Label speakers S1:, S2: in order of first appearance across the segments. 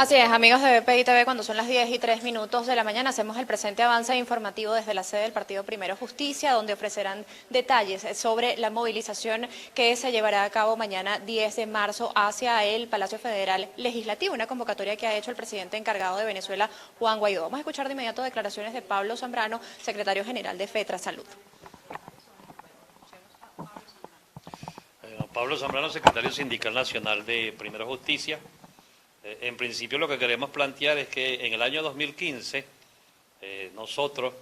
S1: Así es, amigos de BPI TV, cuando son las 10:03 de la mañana, hacemos el presente avance informativo desde la sede del Partido Primero Justicia, donde ofrecerán detalles sobre la movilización que se llevará a cabo mañana 10 de marzo hacia el Palacio Federal Legislativo, una convocatoria que ha hecho el presidente encargado de Venezuela, Juan Guaidó. Vamos a escuchar de inmediato declaraciones de Pablo Zambrano, secretario general de FETRA Salud.
S2: Pablo Zambrano, secretario sindical nacional de Primero Justicia. En principio lo que queremos plantear es que en el año 2015 nosotros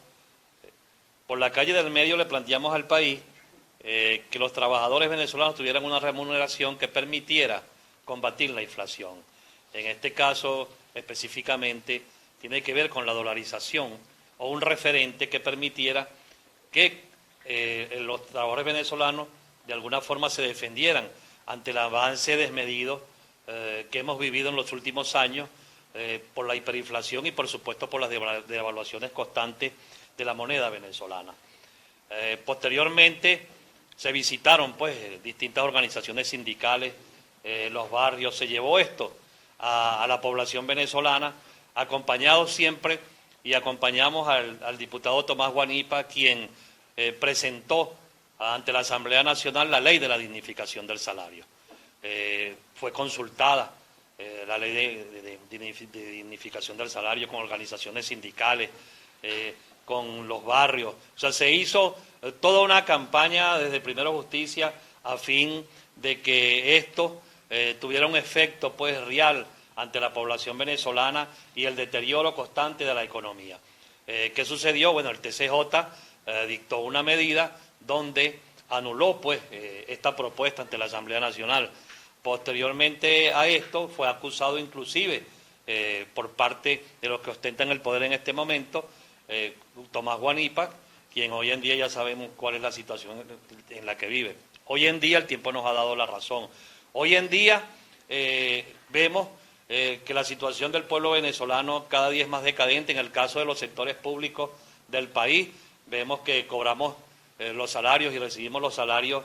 S2: por la calle del medio le planteamos al país que los trabajadores venezolanos tuvieran una remuneración que permitiera combatir la inflación. En este caso específicamente tiene que ver con la dolarización o un referente que permitiera que los trabajadores venezolanos de alguna forma se defendieran ante el avance desmedido que hemos vivido en los últimos años por la hiperinflación y por supuesto por las devaluaciones constantes de la moneda venezolana. Posteriormente se visitaron pues distintas organizaciones sindicales, los barrios, se llevó esto a la población venezolana, acompañados siempre y acompañamos al diputado Tomás Guanipa, quien presentó ante la Asamblea Nacional la ley de la dignificación del salario. Fue consultada la ley de dignificación del salario con organizaciones sindicales, con los barrios. O sea, se hizo toda una campaña desde Primero Justicia a fin de que esto tuviera un efecto pues real ante la población venezolana y el deterioro constante de la economía. ¿Qué sucedió? Bueno, el TCJ dictó una medida donde anuló pues esta propuesta ante la Asamblea Nacional. Posteriormente a esto fue acusado inclusive por parte de los que ostentan el poder en este momento, Tomás Guanipa, quien hoy en día ya sabemos cuál es la situación en la que vive. Hoy en día el tiempo nos ha dado la razón. Hoy en día vemos que la situación del pueblo venezolano cada día es más decadente. En el caso de los sectores públicos del país, vemos que cobramos los salarios y recibimos los salarios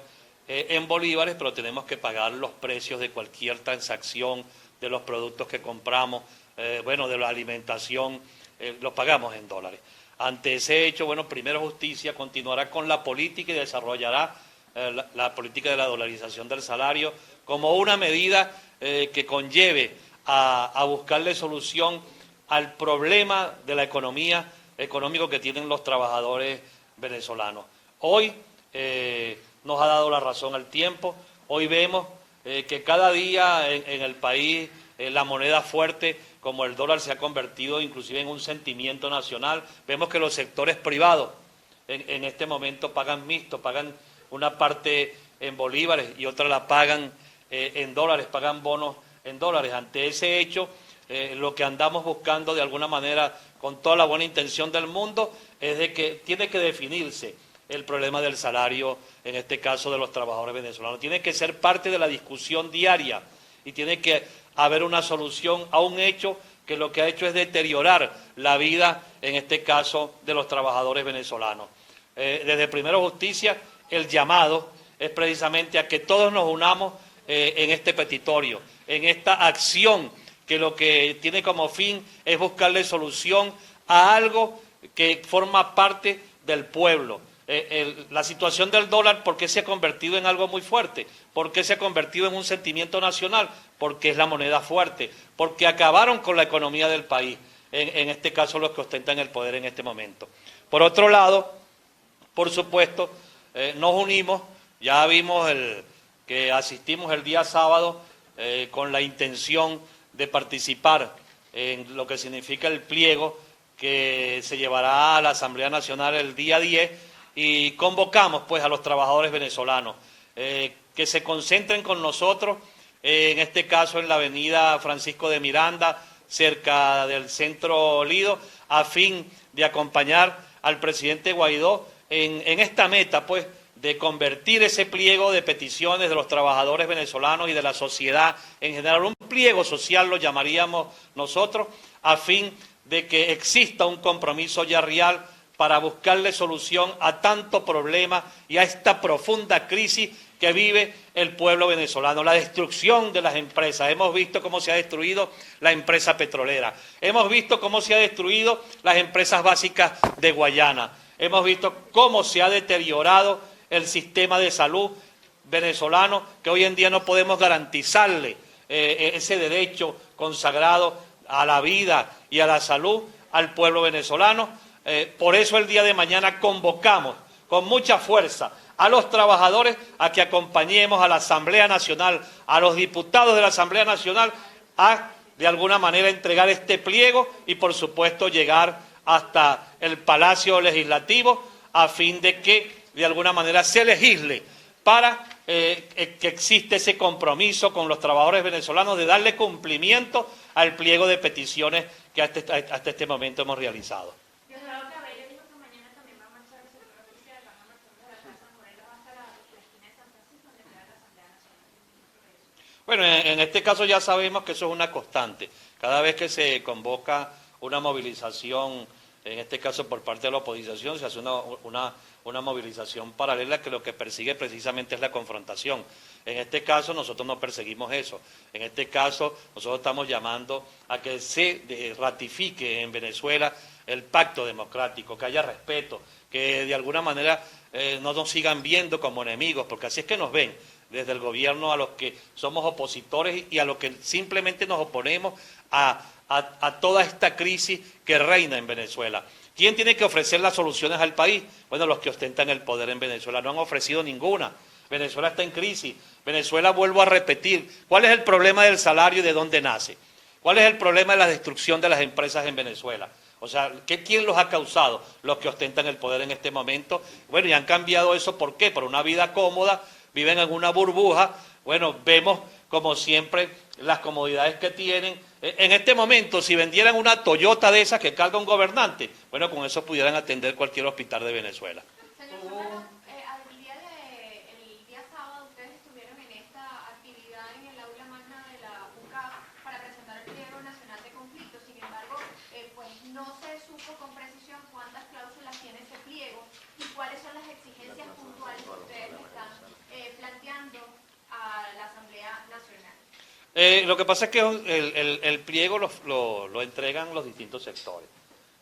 S2: en bolívares, pero tenemos que pagar los precios de cualquier transacción, de los productos que compramos, de la alimentación, los pagamos en dólares. Ante ese hecho, Primero Justicia continuará con la política y desarrollará la política de la dolarización del salario como una medida que conlleve a buscarle solución al problema de la económico que tienen los trabajadores venezolanos. Hoy nos ha dado la razón al tiempo. Hoy vemos que cada día en el país la moneda fuerte como el dólar se ha convertido inclusive en un sentimiento nacional. Vemos que los sectores privados en este momento pagan mixto, pagan una parte en bolívares y otra la pagan en dólares, pagan bonos en dólares. Ante ese hecho, lo que andamos buscando de alguna manera con toda la buena intención del mundo es de que tiene que definirse el problema del salario, en este caso de los trabajadores venezolanos. Tiene que ser parte de la discusión diaria y tiene que haber una solución a un hecho que lo que ha hecho es deteriorar la vida, en este caso, de los trabajadores venezolanos. Desde Primero Justicia, el llamado es precisamente a que todos nos unamos en este petitorio, en esta acción que lo que tiene como fin es buscarle solución a algo que forma parte del pueblo. La situación del dólar, ¿por qué se ha convertido en algo muy fuerte? ¿Por qué se ha convertido en un sentimiento nacional? Porque es la moneda fuerte, porque acabaron con la economía del país, en este caso los que ostentan el poder en este momento. Por otro lado, por supuesto, nos unimos, ya vimos que asistimos el día sábado con la intención de participar en lo que significa el pliego que se llevará a la Asamblea Nacional el día 10, y convocamos pues a los trabajadores venezolanos que se concentren con nosotros, en este caso en la avenida Francisco de Miranda, cerca del Centro Lido, a fin de acompañar al presidente Guaidó en esta meta pues de convertir ese pliego de peticiones de los trabajadores venezolanos y de la sociedad en general, un pliego social lo llamaríamos nosotros, a fin de que exista un compromiso ya real para buscarle solución a tanto problema y a esta profunda crisis que vive el pueblo venezolano, la destrucción de las empresas. Hemos visto cómo se ha destruido la empresa petrolera, hemos visto cómo se ha destruido las empresas básicas de Guayana, hemos visto cómo se ha deteriorado el sistema de salud venezolano, que hoy en día no podemos garantizarle ese derecho consagrado a la vida y a la salud al pueblo venezolano. Por eso el día de mañana convocamos con mucha fuerza a los trabajadores a que acompañemos a la Asamblea Nacional, a los diputados de la Asamblea Nacional, a de alguna manera entregar este pliego y por supuesto llegar hasta el Palacio Legislativo a fin de que de alguna manera se legisle para que existe ese compromiso con los trabajadores venezolanos de darle cumplimiento al pliego de peticiones que hasta este momento hemos realizado. Bueno, en este caso ya sabemos que eso es una constante. Cada vez que se convoca una movilización, en este caso por parte de la oposición, se hace una movilización paralela que lo que persigue precisamente es la confrontación. En este caso nosotros no perseguimos eso. En este caso nosotros estamos llamando a que se ratifique en Venezuela el pacto democrático, que haya respeto, que de alguna manera no nos sigan viendo como enemigos, porque así es que nos ven desde el gobierno a los que somos opositores y a los que simplemente nos oponemos a toda esta crisis que reina en Venezuela. ¿Quién tiene que ofrecer las soluciones al país? Bueno, los que ostentan el poder en Venezuela no han ofrecido ninguna. Venezuela está en crisis. Venezuela, vuelvo a repetir, ¿cuál es el problema del salario y de dónde nace? ¿Cuál es el problema de la destrucción de las empresas en Venezuela? O sea, ¿quién los ha causado? Los que ostentan el poder en este momento. Bueno, y han cambiado eso, ¿por qué? Por una vida cómoda, viven en una burbuja. Bueno, vemos como siempre las comodidades que tienen. En este momento, si vendieran una Toyota de esas que carga un gobernante, bueno, con eso pudieran atender cualquier hospital de Venezuela.
S1: Señor Somero, el día sábado ustedes estuvieron en esta actividad en el aula magna de la UCAP para presentar el pliego nacional de conflicto. Sin embargo, pues no se supo con precisión cuántas cláusulas tiene ese pliego y cuáles son las exigencias puntuales que ustedes le están planteando a la Asamblea Nacional.
S2: Lo que pasa es que el pliego lo entregan los distintos sectores.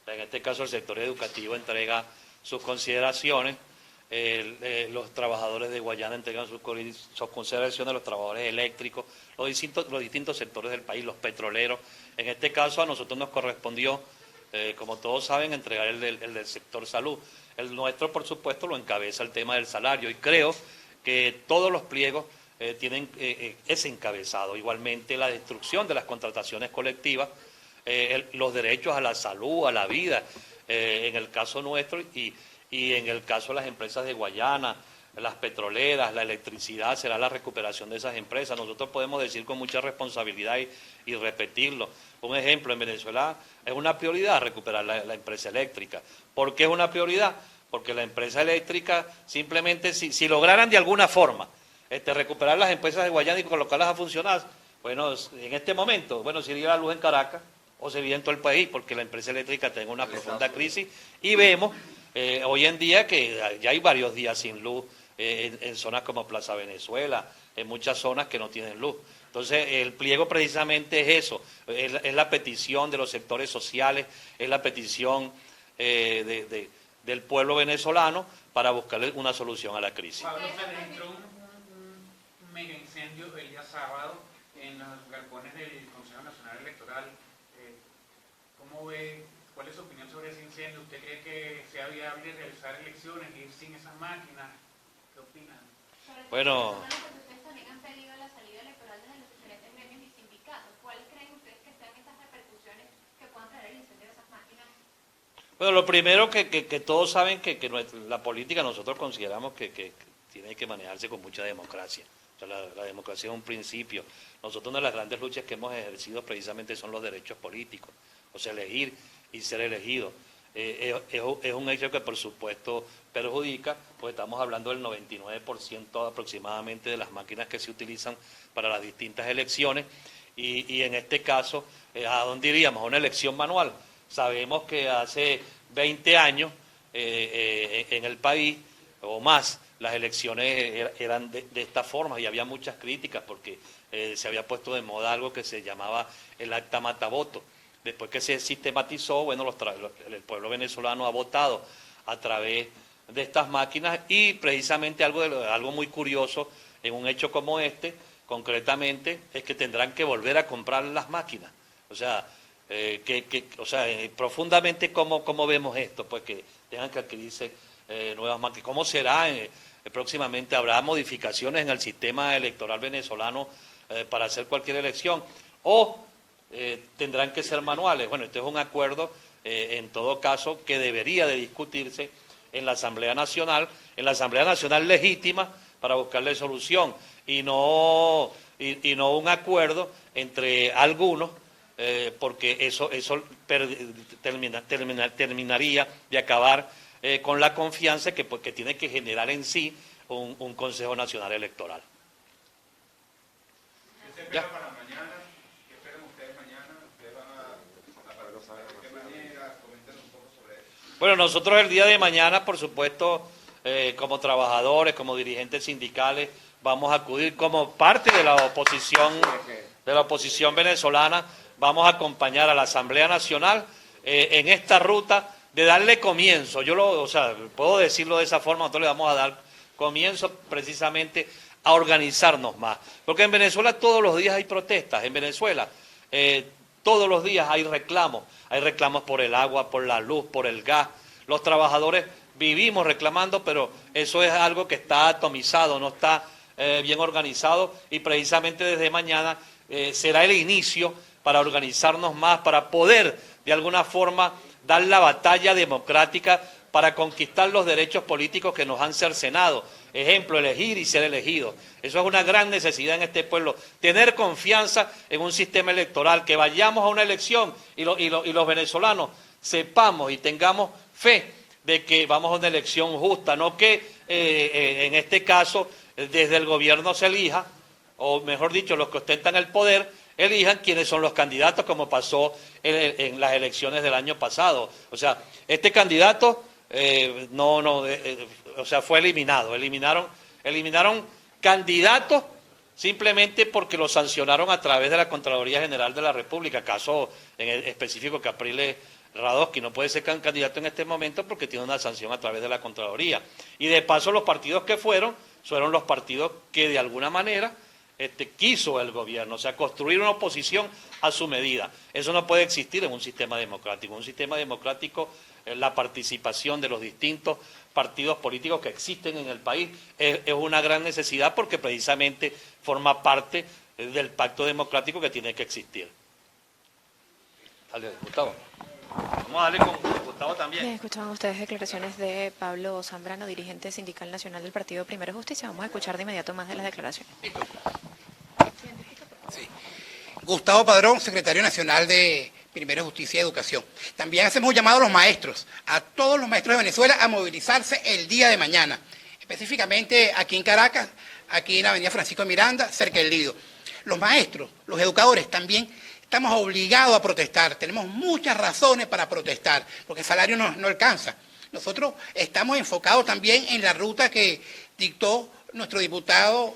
S2: En este caso el sector educativo entrega sus consideraciones, los trabajadores de Guayana entregan sus consideraciones, los trabajadores eléctricos, los distintos sectores del país, los petroleros. En este caso a nosotros nos correspondió, como todos saben, entregar el del sector salud. El nuestro, por supuesto, lo encabeza el tema del salario y creo que todos los pliegos tienen ese encabezado. Igualmente la destrucción de las contrataciones colectivas, los derechos a la salud, a la vida, en el caso nuestro y en el caso de las empresas de Guayana, las petroleras, la electricidad, será la recuperación de esas empresas. Nosotros podemos decir con mucha responsabilidad y repetirlo. Un ejemplo, en Venezuela es una prioridad recuperar la empresa eléctrica. ¿Por qué es una prioridad? Porque la empresa eléctrica simplemente, si lograran de alguna forma recuperar las empresas de Guayana y colocarlas a funcionar, bueno, en este momento, bueno, se iría la luz en Caracas o se iría en todo el país, porque la empresa eléctrica tiene una profunda crisis y vemos hoy en día que ya hay varios días sin luz en zonas como Plaza Venezuela, en muchas zonas que no tienen luz. Entonces, el pliego precisamente es eso, es la petición de los sectores sociales, es la petición del pueblo venezolano para buscarle una solución a la crisis.
S3: Pablo, se registró un mega incendio el día sábado en los galpones del Consejo Nacional Electoral. ¿Cómo ve, cuál es su opinión sobre ese incendio? ¿Usted cree que sea viable realizar elecciones y ir sin esas máquinas? ¿Qué opina?
S2: Bueno,
S1: Ustedes también han pedido la salida electoral desde los diferentes gremios y sindicatos. ¿Cuáles creen ustedes que sean estas repercusiones que puedan traer el incendio de esas máquinas?
S2: bueno, lo primero que todos saben que la política nosotros consideramos que tiene que manejarse con mucha democracia. O sea, la democracia es un principio. Nosotros una de las grandes luchas que hemos ejercido precisamente son los derechos políticos, o sea, elegir y ser elegido. Es un hecho que por supuesto perjudica, pues estamos hablando del 99% aproximadamente de las máquinas que se utilizan para las distintas elecciones y en este caso, ¿a dónde iríamos? A una elección manual. Sabemos que hace 20 años en el país o más las elecciones eran de esta forma y había muchas críticas porque se había puesto de moda algo que se llamaba el acta matavoto. Después que se sistematizó, bueno, el pueblo venezolano ha votado a través de estas máquinas y precisamente algo muy curioso en un hecho como este, concretamente, es que tendrán que volver a comprar las máquinas. O sea, profundamente cómo vemos esto, pues que tengan que adquirirse nuevas máquinas. ¿Cómo será? Próximamente habrá modificaciones en el sistema electoral venezolano para hacer cualquier elección, o tendrán que ser manuales. Bueno, este es un acuerdo, en todo caso, que debería de discutirse en la Asamblea Nacional legítima, para buscarle solución, y no un acuerdo entre algunos, porque eso terminaría de acabar con la confianza que tiene que generar en sí un Consejo Nacional Electoral.
S4: ¿Qué se espera para mañana? ¿Qué esperan ustedes mañana? ¿Ustedes van a saber de qué manera? Comenten un poco sobre eso.
S2: Bueno, nosotros el día de mañana, por supuesto, como trabajadores, como dirigentes sindicales, vamos a acudir como parte de la oposición venezolana, vamos a acompañar a la Asamblea Nacional en esta ruta de darle comienzo. Puedo decirlo de esa forma, nosotros le vamos a dar comienzo precisamente a organizarnos más. Porque en Venezuela todos los días hay protestas, en Venezuela todos los días hay reclamos por el agua, por la luz, por el gas. Los trabajadores vivimos reclamando, pero eso es algo que está atomizado, no está bien organizado, y precisamente desde mañana será el inicio para organizarnos más, para poder de alguna forma dar la batalla democrática para conquistar los derechos políticos que nos han cercenado. Ejemplo, elegir y ser elegidos. Eso es una gran necesidad en este pueblo. Tener confianza en un sistema electoral, que vayamos a una elección y los venezolanos sepamos y tengamos fe de que vamos a una elección justa, no que en este caso desde el gobierno se elija, o mejor dicho, los que ostentan el poder elijan quiénes son los candidatos, como pasó en las elecciones del año pasado. O sea, este candidato fue eliminado. Eliminaron candidatos simplemente porque lo sancionaron a través de la Contraloría General de la República, caso en específico Capriles Radosky no puede ser candidato en este momento porque tiene una sanción a través de la Contraloría. Y de paso los partidos que fueron los partidos que de alguna manera quiso el gobierno, o sea, construir una oposición a su medida. Eso no puede existir en un sistema democrático. En un sistema democrático, la participación de los distintos partidos políticos que existen en el país es una gran necesidad, porque precisamente forma parte del pacto democrático que tiene que existir. Dale, Gustavo. Vamos a darle con Gustavo también.
S1: Bien, escuchaban ustedes declaraciones de Pablo Zambrano, dirigente sindical nacional del Partido Primero Justicia. Vamos a escuchar de inmediato más de las declaraciones.
S5: Sí. Gustavo Padrón, secretario nacional de Primero Justicia y Educación. También hacemos un llamado a los maestros, a todos los maestros de Venezuela, a movilizarse el día de mañana, específicamente aquí en Caracas, aquí en la avenida Francisco Miranda, cerca del Lido. Los maestros, los educadores también estamos obligados a protestar, tenemos muchas razones para protestar, porque el salario no alcanza. Nosotros estamos enfocados también en la ruta que dictó nuestro diputado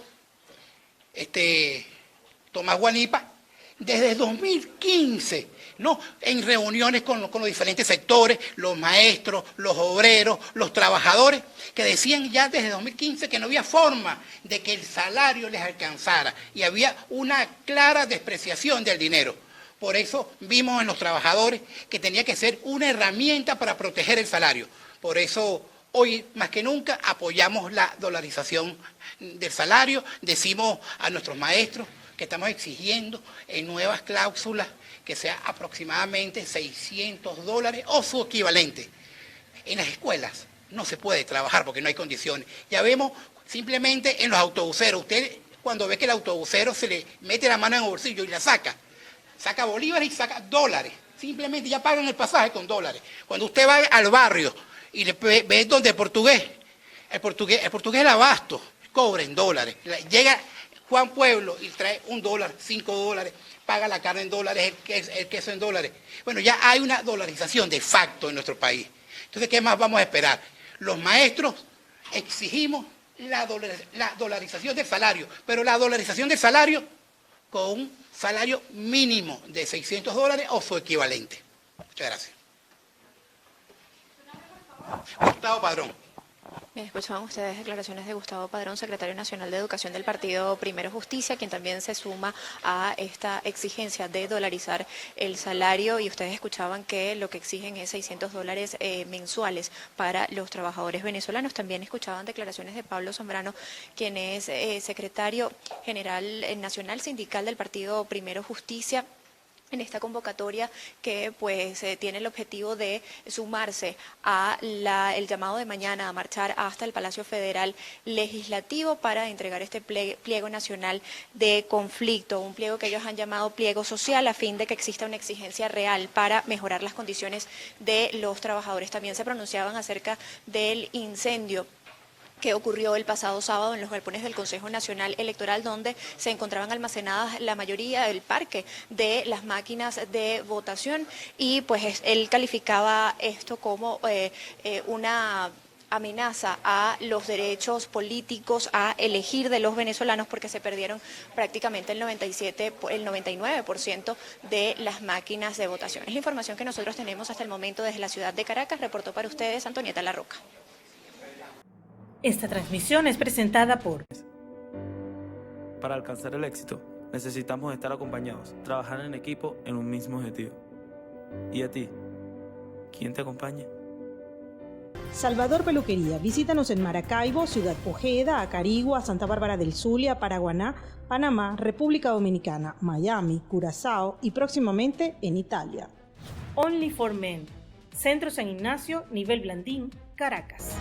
S5: Tomás Guanipa desde 2015, ¿no? En reuniones con los diferentes sectores, los maestros, los obreros, los trabajadores, que decían ya desde 2015 que no había forma de que el salario les alcanzara y había una clara despreciación del dinero. Por eso vimos en los trabajadores que tenía que ser una herramienta para proteger el salario. Por eso hoy más que nunca apoyamos la dolarización del salario. Decimos a nuestros maestros que estamos exigiendo en nuevas cláusulas que sea aproximadamente $600 o su equivalente. En las escuelas no se puede trabajar porque no hay condiciones. Ya vemos simplemente en los autobuseros. Usted cuando ve que el autobusero se le mete la mano en el bolsillo y la saca bolívares y saca dólares. Simplemente ya pagan el pasaje con dólares. Cuando usted va al barrio y ve donde el portugués el abasto, cobra en dólares. Llega Juan Pueblo y trae $1, $5, paga la carne en dólares, el queso en dólares. Bueno, ya hay una dolarización de facto en nuestro país. Entonces, ¿qué más vamos a esperar? Los maestros exigimos la dolarización del salario, pero la dolarización del salario con un salario mínimo de $600 o su equivalente. Muchas gracias. Gustavo Padrón.
S1: Bien, escuchaban ustedes declaraciones de Gustavo Padrón, secretario nacional de Educación del Partido Primero Justicia, quien también se suma a esta exigencia de dolarizar el salario, y ustedes escuchaban que lo que exigen es $600 mensuales para los trabajadores venezolanos. También escuchaban declaraciones de Pablo Zambrano, quien es secretario general nacional sindical del Partido Primero Justicia, en esta convocatoria que pues tiene el objetivo de sumarse a el llamado de mañana a marchar hasta el Palacio Federal Legislativo para entregar este pliego nacional de conflicto, un pliego que ellos han llamado pliego social, a fin de que exista una exigencia real para mejorar las condiciones de los trabajadores. También se pronunciaban acerca del incendio que ocurrió el pasado sábado en los galpones del Consejo Nacional Electoral, donde se encontraban almacenadas la mayoría del parque de las máquinas de votación, y pues él calificaba esto como una amenaza a los derechos políticos a elegir de los venezolanos, porque se perdieron prácticamente el 99% de las máquinas de votación. Es la información que nosotros tenemos hasta el momento desde la ciudad de Caracas. Reportó para ustedes Antonieta Larroca.
S6: Esta transmisión es presentada por...
S7: Para alcanzar el éxito, necesitamos estar acompañados, trabajar en equipo en un mismo objetivo. ¿Y a ti? ¿Quién te acompaña?
S8: Salvador Peluquería. Visítanos en Maracaibo, Ciudad Ojeda, Acarigua, Santa Bárbara del Zulia, Paraguaná, Panamá, República Dominicana, Miami, Curazao y próximamente en Italia.
S6: Only for Men. Centro San Ignacio, nivel Blandín, Caracas.